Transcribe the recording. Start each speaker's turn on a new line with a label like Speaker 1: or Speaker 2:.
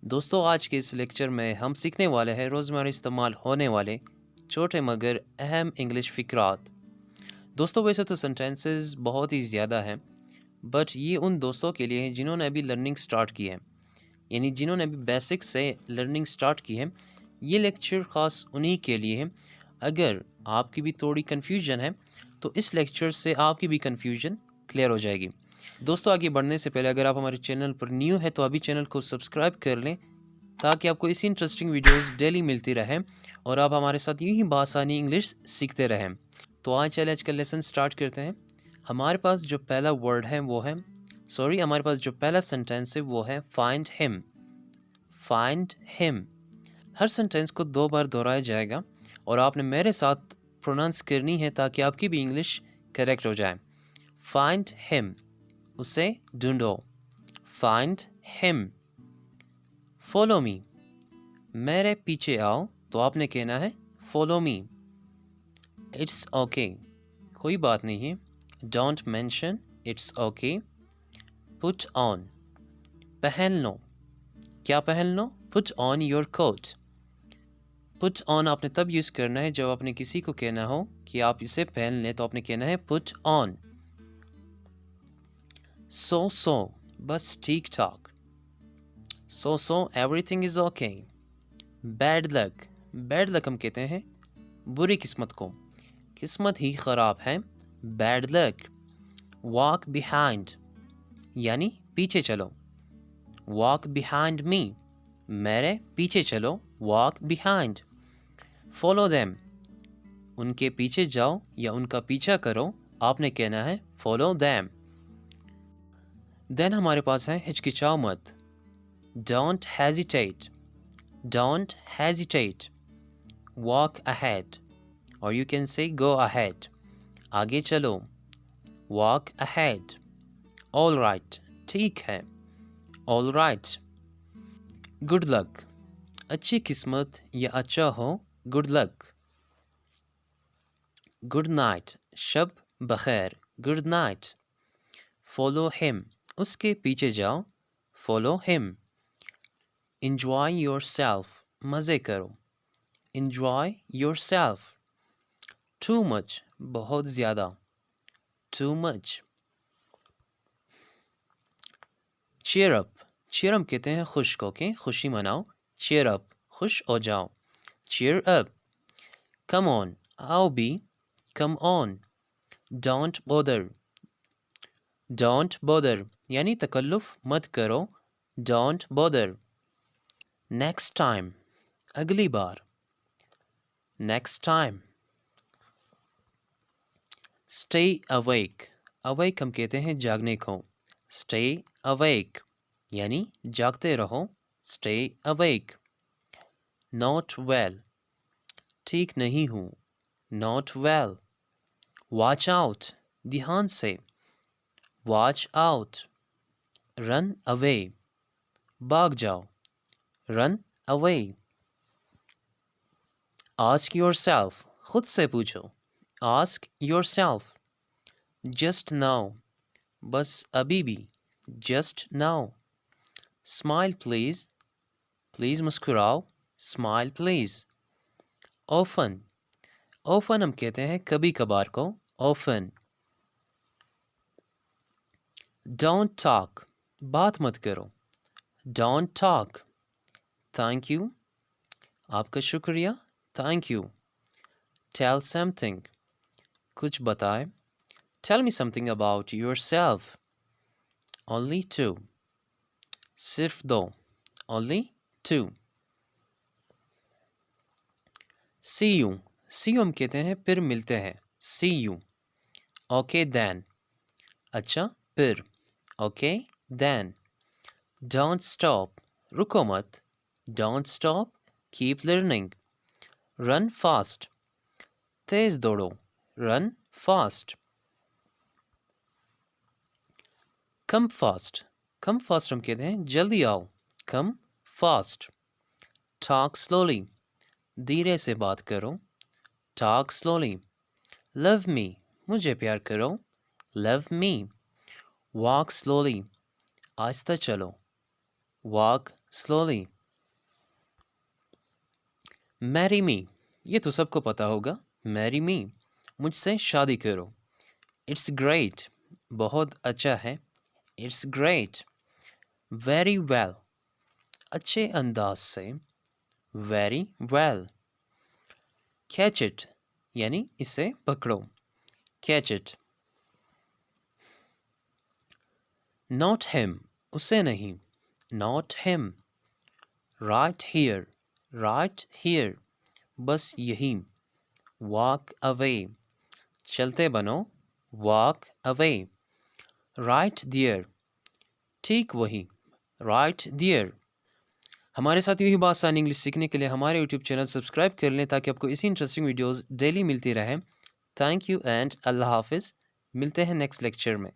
Speaker 1: दोस्तों आज के इस लेक्चर में हम सीखने वाले हैं रोज़मर्रा इस्तेमाल होने वाले छोटे मगर अहम इंग्लिश फ़िक्रात। दोस्तों वैसे तो सेंटेंसेस बहुत ही ज़्यादा हैं, बट ये उन दोस्तों के लिए हैं जिन्होंने अभी लर्निंग स्टार्ट की है, यानी जिन्होंने अभी बेसिक से लर्निंग स्टार्ट की है। ये लेक्चर ख़ास उन्हीं के लिए है। अगर आपकी भी थोड़ी कन्फ्यूजन है तो इस लेक्चर से आपकी भी कन्फ्यूजन क्लियर हो जाएगी। दोस्तों आगे बढ़ने से पहले अगर आप हमारे चैनल पर न्यू है तो अभी चैनल को सब्सक्राइब कर लें ताकि आपको इसी इंटरेस्टिंग वीडियोस डेली मिलती रहें और आप हमारे साथ यूं ही बासानी इंग्लिश सीखते रहें। तो चलिए आज का लेसन स्टार्ट करते हैं। हमारे पास जो पहला वर्ड है वो है हमारे पास जो पहला सेंटेंस है वो है फाइंड हिम। Find him. हर सेंटेंस को 2 बार दोहराया जाएगा और आपने मेरे साथ प्रोनाउंस करनी है ताकि आपकी भी इंग्लिश करेक्ट हो जाए। फाइंड हिम, उसे ढूंढो। Find him. फॉलो मी, मेरे पीछे आओ तो आपने कहना है फॉलो मी। इट्स ओके, कोई बात नहीं है। Don't mention, it's okay. Put on, पहन लो। क्या पहन लो? Put on your coat. Put on आपने तब यूज़ करना है जब आपने किसी को कहना हो कि आप इसे पहन लें, तो आपने कहना है पुट ऑन। सो बस ठीक ठाक। So everything is okay. Bad luck, bad luck हम कहते हैं बुरी किस्मत को, किस्मत ही ख़राब है। Bad luck. वॉक बिहाइंड, यानी पीछे चलो। वॉक बिहाइंड मी, मेरे पीछे चलो। Walk behind. फॉलो देम, उनके पीछे जाओ या उनका पीछा करो, आपने कहना है फॉलो देम। देन हमारे पास है हिचकिचाओ मत। Don't hesitate, don't hesitate. Walk ahead, और you can say go ahead, आगे चलो। Walk ahead. ऑल राइट, ठीक है। All right. गुड लक, अच्छी किस्मत या अच्छा हो। Good luck. गुड नाइट, शब बखैर। Good night. फॉलो हिम, उसके पीछे जाओ। Follow him. Enjoy yourself, मज़े करो। Enjoy yourself. Too much, बहुत ज़्यादा। Too much. Cheer up, cheer up कहते हैं खुश को, के खुशी मनाओ। चीयर अप, खुश हो जाओ। Cheer up. कम ऑन, आओ भी। Come on. Don't bother, don't bother यानी तकल्लुफ मत करो। Don't bother. नेक्स्ट टाइम, अगली बार। Next time. Stay awake, awake हम कहते हैं जागने को। स्टे अवेक यानी जागते रहो। Stay awake. नॉट वेल, ठीक नहीं हूँ। Not well. वॉच आउट, ध्यान से। Watch out. रन अवे, भाग जाओ। Run away. Ask yourself, खुद से पूछो। Ask yourself. Just now, बस अभी भी। Just now. Smile please, please मुस्कुराओ। Smile please. ऑफन, ऑफन हम कहते हैं कभी कभार को। ऑफन। डोंट टॉक, बात मत करो। Don't talk. थैंक यू, आपका शुक्रिया। Thank you. टेल समथिंग, कुछ बताए। Tell me something about yourself. Only two, सिर्फ दो। Only two. See you, see you हम कहते हैं फिर मिलते हैं। सी यू। ओके देन, अच्छा फिर। Okay then. डोंट स्टॉप, रुको मत। Don't stop, keep learning. Run fast, तेज दौड़ो। Run fast. Come fast, come fast हम कहते हैं जल्दी आओ। Come fast. टॉक स्लोली, धीरे से बात करो। Talk slowly. लव मी, मुझे प्यार करो। Love me. वॉक स्लोली, आहिस्ता चलो। Walk slowly. Marry me, ये तो सबको पता होगा. Marry me, मुझसे शादी करो. It's great, बहुत अच्छा है. It's great. Very well, अच्छे अंदाज से. Very well. Catch it, यानी इसे पकड़ो. Catch it. Not him, उसे नहीं. Not him. Right here, right here. बस यही. Walk away, चलते बनो. Walk away. Right there, ठीक वही. Right there. हमारे साथ यूँ ही बहुत आसान इंग्लिश सीखने के लिए हमारे यूट्यूब चैनल सब्सक्राइब कर लें ताकि आपको इसी इंटरेस्टिंग वीडियोस डेली मिलती रहे. थैंक यू एंड अल्लाह हाफिज़. मिलते हैं नेक्स्ट लेक्चर में.